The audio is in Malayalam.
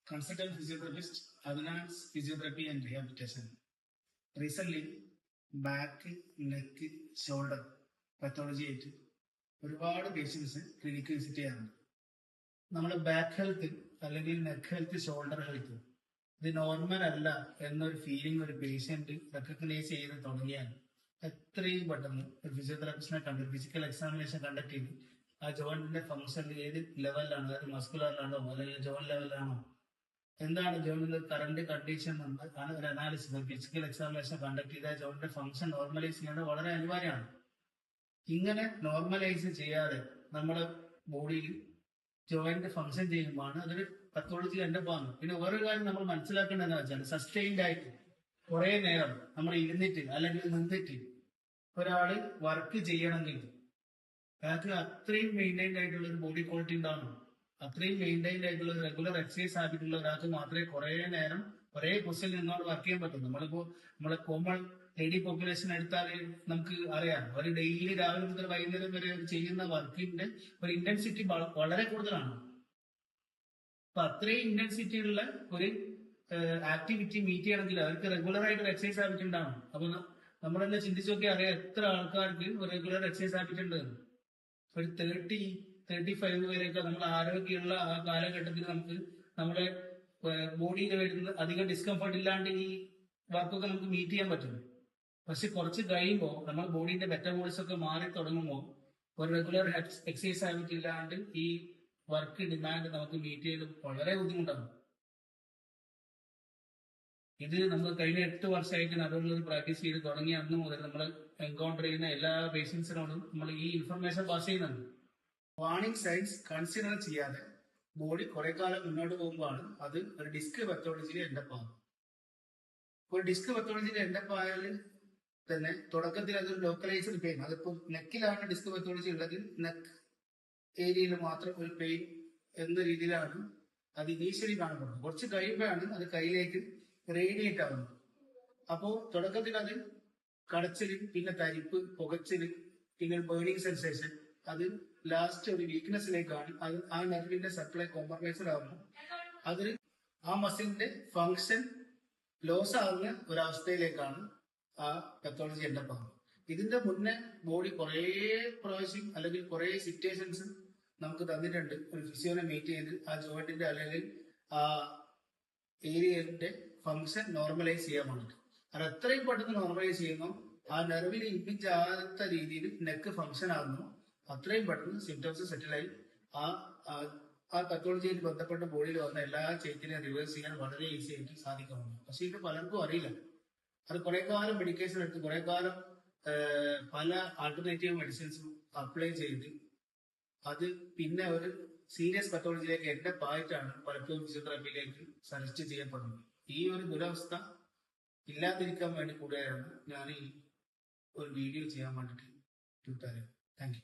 consultant physiotherapist, Adnan's Physiotherapy and Rehabilitation. Recently, back, neck, shoulder pathology ആയിട്ട് ഒരുപാട് പേഷ്യൻസ് ക്ലിനിക്ക് വിസിറ്റ് ചെയ്യാറുണ്ട്. നമ്മുടെ ബാക്ക് ഹെൽത്ത് അല്ലെങ്കിൽ നെക്ക് ഹെൽത്ത്, ഷോൾഡർ ഹെൽത്ത് ഇത് നോർമൽ അല്ല എന്നൊരു ഫീലിംഗ് ഒരു പേഷ്യന്റ് റെക്കഗ്നൈസ് ചെയ്ത് തുടങ്ങിയാൽ എത്രയും പെട്ടെന്ന് ഒരു ഫിസിയോതെറാപ്പിസ്റ്റിനെ കണ്ട് ഫിസിക്കൽ എക്സാമിനേഷൻ കണ്ടക്ട് ചെയ്ത് ആ ജോയിന്റിന്റെ ഫംഗ്ഷൻ ഏത് ലെവലിലാണ്, അതായത് മസ്കുലറിലാണോ അല്ലെങ്കിൽ ജോയിന്റ് ലെവലിലാണോ, എന്താണ് ജോയിന്റിന്റെ കറണ്ട് കണ്ടീഷൻ എന്ന് ഒരു അനാലിസിസ് ഫിസിക്കൽ എക്സാമിനേഷൻ കണ്ടക്ട് ചെയ്ത ജോയിന്റിന്റെ ഫംഗ്ഷൻ നോർമലൈസ് ചെയ്യേണ്ടത് വളരെ അനിവാര്യമാണ്. ഇങ്ങനെ നോർമലൈസ് ചെയ്യാതെ നമ്മുടെ ബോഡിയിൽ ജോയിന്റ് ഫംഗ്ഷൻ ചെയ്യുമ്പോഴാണ് അതൊരു പത്തോളജി എന്റെ ഭാഗം. പിന്നെ വേറൊരു കാര്യം നമ്മൾ മനസ്സിലാക്കേണ്ടതെന്ന് വെച്ചാൽ സസ്റ്റൈൻഡ് ആയിട്ട് കുറെ നേരം നമ്മൾ ഇരുന്നിട്ട് അല്ലെങ്കിൽ നിന്നിട്ട് ഒരാള് വർക്ക് ചെയ്യണമെങ്കിൽ അയാൾക്ക് അത്രയും മെയിൻറ്റൈൻഡ് ആയിട്ടുള്ള ഒരു ബോഡി ക്വാളിറ്റി ഉണ്ടാവണം. അത്രയും മെയിൻറ്റൈൻഡ് ആയിട്ടുള്ള റെഗുലർ എക്സസൈസ് ആയിട്ടുള്ള ഒരാൾക്ക് മാത്രമേ കുറെ നേരം ഒരേ പൊസിഷനിൽ നിന്നോട് വർക്ക് ചെയ്യാൻ പറ്റും. നമ്മളെ കോമൺ ലേഡി പോപ്പുലേഷൻ എടുത്താൽ നമുക്ക് അറിയാം, ഒരു ഡെയിലി രാവിലെ മുതൽ വൈകുന്നേരം വരെ ചെയ്യുന്ന വർക്കിന്റെ ഒരു ഇന്റൻസിറ്റി വളരെ കൂടുതലാണ്. അപ്പൊ അത്രയും ഇന്റൻസിറ്റി ഉള്ള ഒരു ആക്ടിവിറ്റി മീറ്റ് ചെയ്യണമെങ്കിൽ അവർക്ക് റെഗുലർ ആയിട്ട് ഒരു എക്സസൈസ് ഹാബിറ്റ് ഉണ്ടാവണം. അപ്പൊ നമ്മളെന്നെ ചിന്തിച്ചു നോക്കിയാൽ അറിയാം എത്ര ആൾക്കാർക്ക് ഒരു റെഗുലർ എക്സസൈസ് ഹാബിറ്റ് ഉണ്ട്. ഒരു 35 വരെയൊക്കെ നമ്മൾ ആരോഗ്യമുള്ള ആ കാലഘട്ടത്തിൽ നമുക്ക് നമ്മുടെ ബോഡിയിൽ വരുന്ന അധികം ഡിസ്കംഫർട്ട് ഇല്ലാണ്ട് ഈ വർക്കൊക്കെ നമുക്ക് മീറ്റ് ചെയ്യാൻ പറ്റും. പക്ഷെ കുറച്ച് കഴിയുമ്പോൾ നമ്മുടെ ബോഡിന്റെ മെറ്റബോളിസം ഒക്കെ മാറി തുടങ്ങുമ്പോൾ ഒരു റെഗുലർ എക്സസൈസ് ഹാബിറ്റ് ഇല്ലാണ്ട് ഈ വർക്ക് ഡിമാൻഡ് നമുക്ക് മീറ്റ് ചെയ്ത് വളരെ ബുദ്ധിമുട്ടാണ്. ഇത് നമ്മൾ കഴിഞ്ഞ 8 വർഷമായിട്ട് നടുവിൽ പ്രാക്ടീസ് ചെയ്ത് തുടങ്ങിയ അന്ന് മുതൽ നമ്മൾ എൻകൗണ്ടർ ചെയ്യുന്ന എല്ലാ പേഷ്യൻസിനോടും നമ്മൾ ഈ ഇൻഫർമേഷൻ പാസ് ചെയ്യുന്നുണ്ട്. വാർണിംഗ് സൈൻസ് കൺസിഡർ ചെയ്യാതെ ബോഡി കുറെ കാലം മുന്നോട്ട് പോകുമ്പോഴാണ് അത് ഒരു ഡിസ്ക് പത്തോളജിയിൽ എൻഡപ്പ് ആകും. ഒരു ഡിസ്ക് പത്തോളജിയിൽ എൻഡപ്പ് ആയാൽ തന്നെ തുടക്കത്തിൽ അതൊരു ലോക്കലൈസ്ഡ് പെയിൻ, അതിപ്പോ നെക്കിലാണ് ഡിസ്ക് പത്തോളജി ഉള്ളത്, നെക്ക് ഏരിയയിൽ മാത്രം ഒരു പെയിൻ എന്ന രീതിയിലാണ് അത് ഇനീഷ്യലി കാണപ്പെടുന്നത്. കുറച്ച് കഴിയുമ്പോഴാണ് അത് കയ്യിലേക്ക് റേഡിയേറ്റ് ആവുന്നത്. അപ്പോ തുടക്കത്തിൽ അത് കടച്ചില്, പിന്നെ തരിപ്പ്, പുകച്ചില്, പിന്നെ ബേണിംഗ് സെൻസേഷൻ, അത് ലാസ്റ്റ് ഒരു വീക്ക്നെസ്സിലേക്കാണ്. അത് ആ നെർവിന്റെ സപ്ലൈ കോംപ്രമൈസ്ഡ് ആവുമ്പോൾ അത് ആ മസിലിന്റെ ഫങ്ഷൻ ലോസ് ആവുന്ന ഒരവസ്ഥയിലേക്കാണ് ആ പത്തോളജി എൻഡപ്പ് ആവുന്നത്. ഇതിന്റെ മുന്നേ ബോഡി കുറെ പ്രാവശ്യം അല്ലെങ്കിൽ കുറെ സിറ്റുവേഷൻസ് നമുക്ക് തന്നിട്ടുണ്ട് ഒരു ഫിസിയോനെ മീറ്റ് ചെയ്ത് ആ ജോയിന്റിന്റെ അല്ലെങ്കിൽ ആ ഏരിയന്റെ ഫങ്ഷൻ നോർമലൈസ് ചെയ്യാൻ വേണ്ടിട്ട്. അത് എത്രയും പെട്ടെന്ന് നോർമലൈസ് ചെയ്യുന്നു, ആ നെർവിന് ഇമ്പിഞ്ച് ആകാത്ത രീതിയിൽ നെക്ക് ഫങ്ഷൻ ആകുന്നു, അത്രയും പെട്ടെന്ന് സിംറ്റംസ് സെറ്റിലായി ആ പത്തോളജിയിൽ ബന്ധപ്പെട്ട ബോഡിയിൽ വന്ന എല്ലാ ചേഞ്ചിനെയും റിവേഴ്സ് ചെയ്യാൻ വളരെ ഈസി ആയിട്ട് സാധിക്കുന്നുണ്ട്. പക്ഷെ ഇത് പലർക്കും അറിയില്ല. അത് കുറെ കാലം മെഡിക്കേഷൻ എടുത്ത് കുറെ കാലം പല ആൾട്ടർനേറ്റീവ് മെഡിസിൻസും അപ്ലൈ ചെയ്ത് അത് പിന്നെ ഒരു സീരിയസ് പത്തോളജിയിലേക്ക് എൻഡപ്പ് ആയിട്ടാണ് പലപ്പോഴും ഫിസിയോതെറാപ്പിയിലേക്ക് സജസ്റ്റ് ചെയ്യപ്പെടുന്നത്. ഈ ഒരു ദുരവസ്ഥ ഇല്ലാതിരിക്കാൻ വേണ്ടി കൂടെയാണ് ഞാൻ ഈ ഒരു വീഡിയോ ചെയ്യാൻ വേണ്ടിയിട്ട്. Thank you.